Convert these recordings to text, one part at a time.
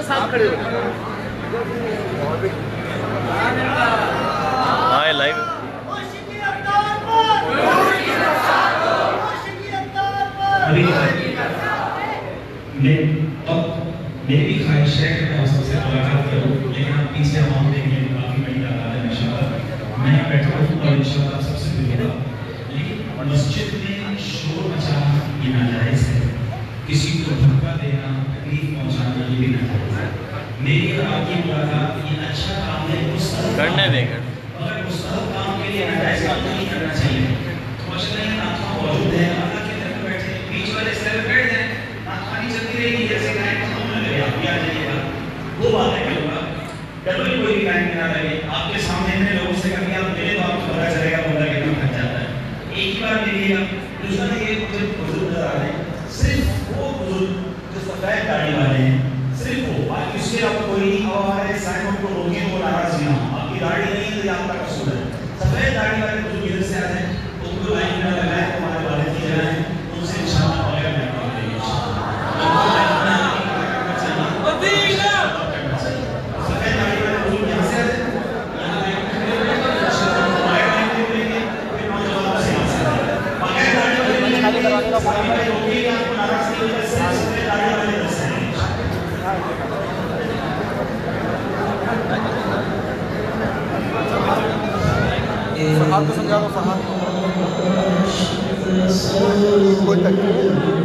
के साथ खड़े हो। हाँ लाइव मेरी भी ख्वाहिश है कि मैं उस सबसे मुलाकात करूँ, लेकिन आप पीछे आवाम देंगे काफ़ी बड़ी तादाद है इंशाल्लाह। मैं बैठा हूँ और इंशाल्लाह आप सबसे मिलूंगा, लेकिन मस्जिद में शोर मचाना ये नाजायज़ है, किसी को धक्का देना, तकलीफ पहुँचाना ये भी नाजायज़ है। मेरी और आपकी मुलाकात ये अच्छा काम है, करने देंगे, मगर मुस्तहब काम के लिए नाजायज़ काम नहीं करना चाहिए। तो मसला ये नाथा मौजूद है, अल्लाह के घर में बैठे बीच वाले स्तर पर बैठ जाए, नाथानी चलती रहेगी जैसे गाय वो बात है करूँगा। डबल कोई भी टाइम ना लगे, आपके सामने इतने लोगों से कभी आप मिले तो आपको पता चलेगा बंदा कितना थक जाता है। एक ही बार मिलिएगा। दूसरा ये मुझे बुजुर्ग नजर आ रहे हैं, सिर्फ वो बुजुर्ग जो सफेद दाढ़ी वाले हैं, सिर्फ वो, बाकी उसके अलावा कोई नहीं। और हमारे साइमन को रोकिए वो नाराज ना हो, आपकी दाढ़ी नहीं है तो ये आपका कसूर है। सफेद दाढ़ी वाले बुजुर्ग इधर से आ जाए, उनको लाइन में लगाए, हमारे वाले की जगह है, उनसे इंशाल्लाह फरहाद को समझा दो। फरहाद कोई तकलीफ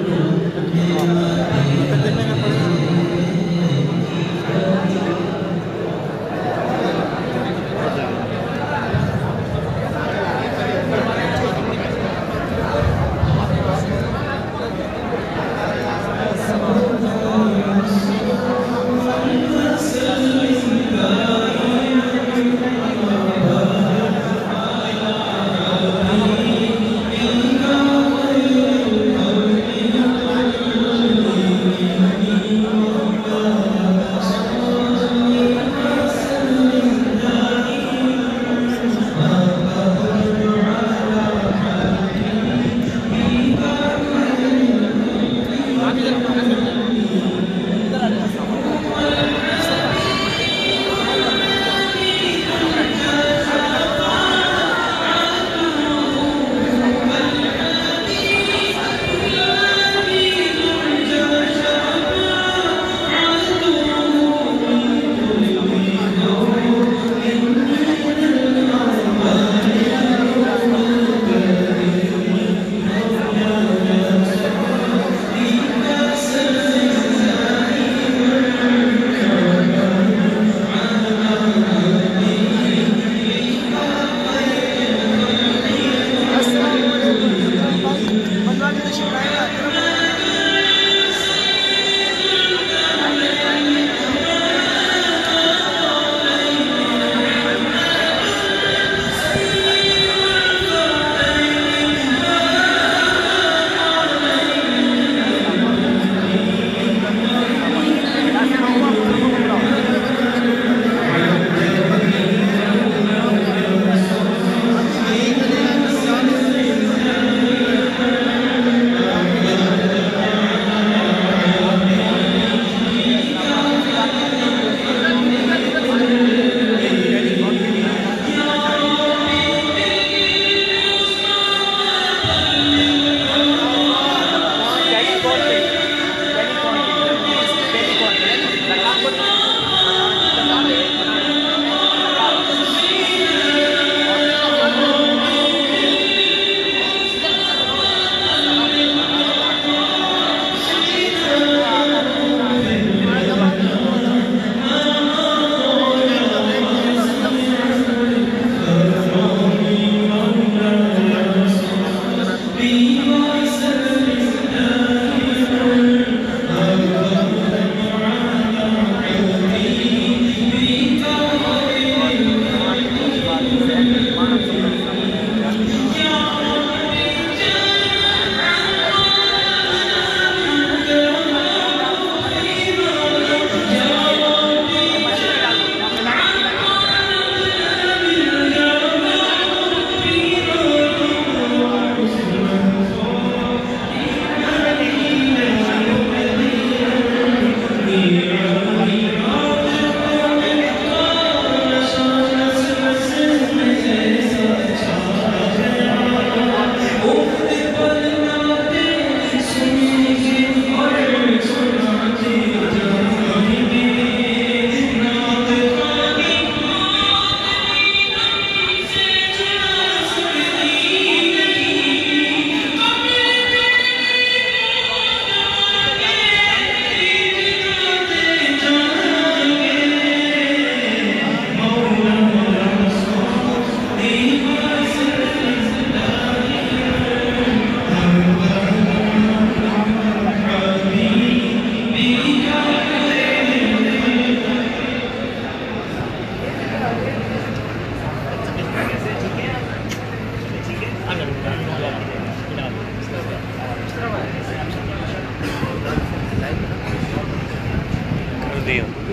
रही हूँ।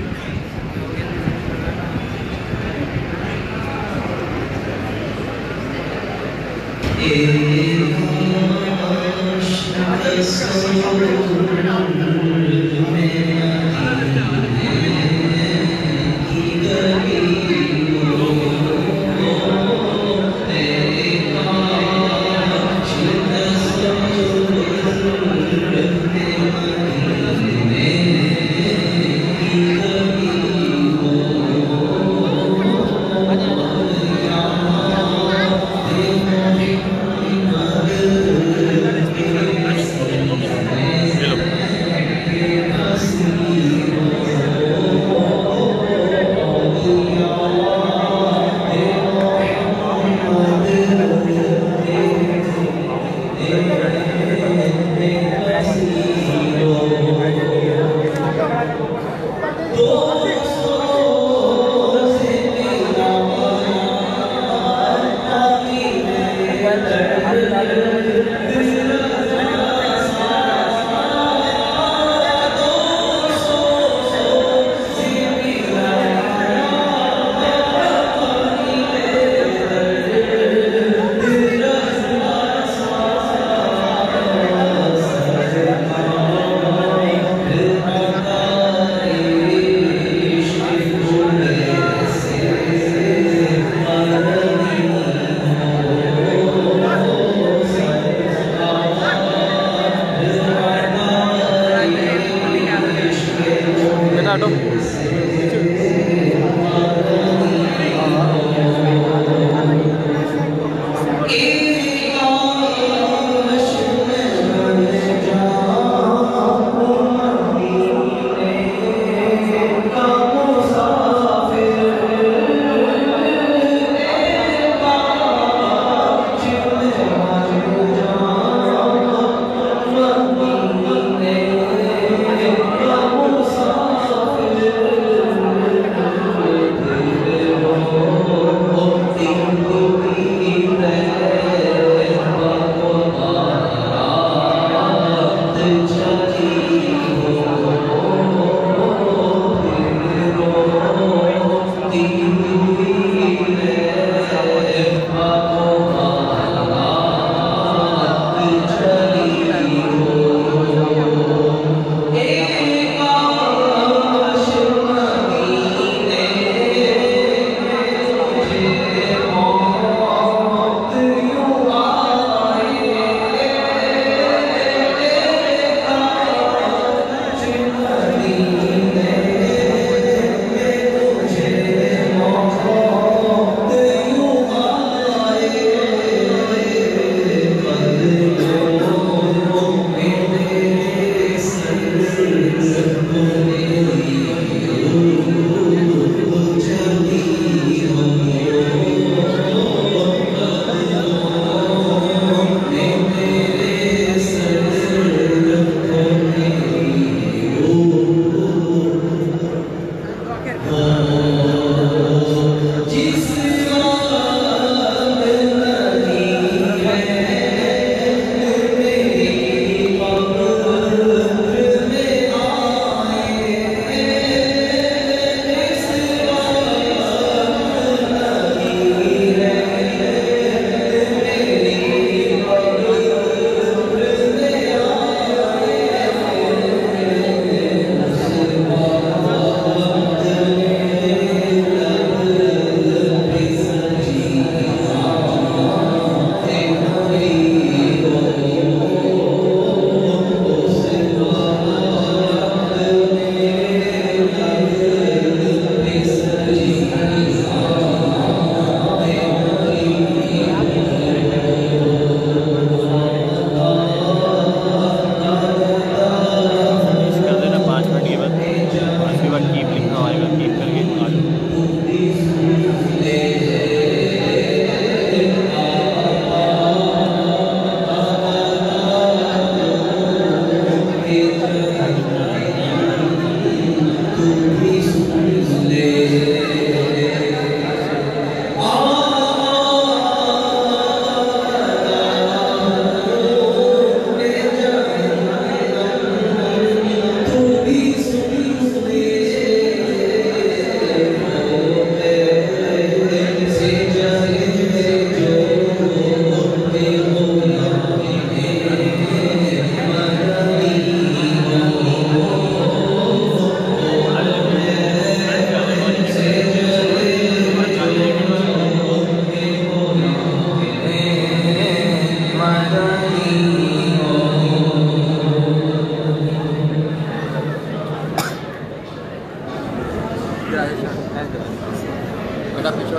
बेटा पीछे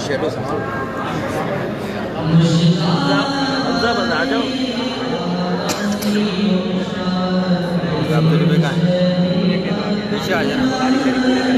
शेडो संभाल बस आ जाओ आप तो पीछे आ जाना।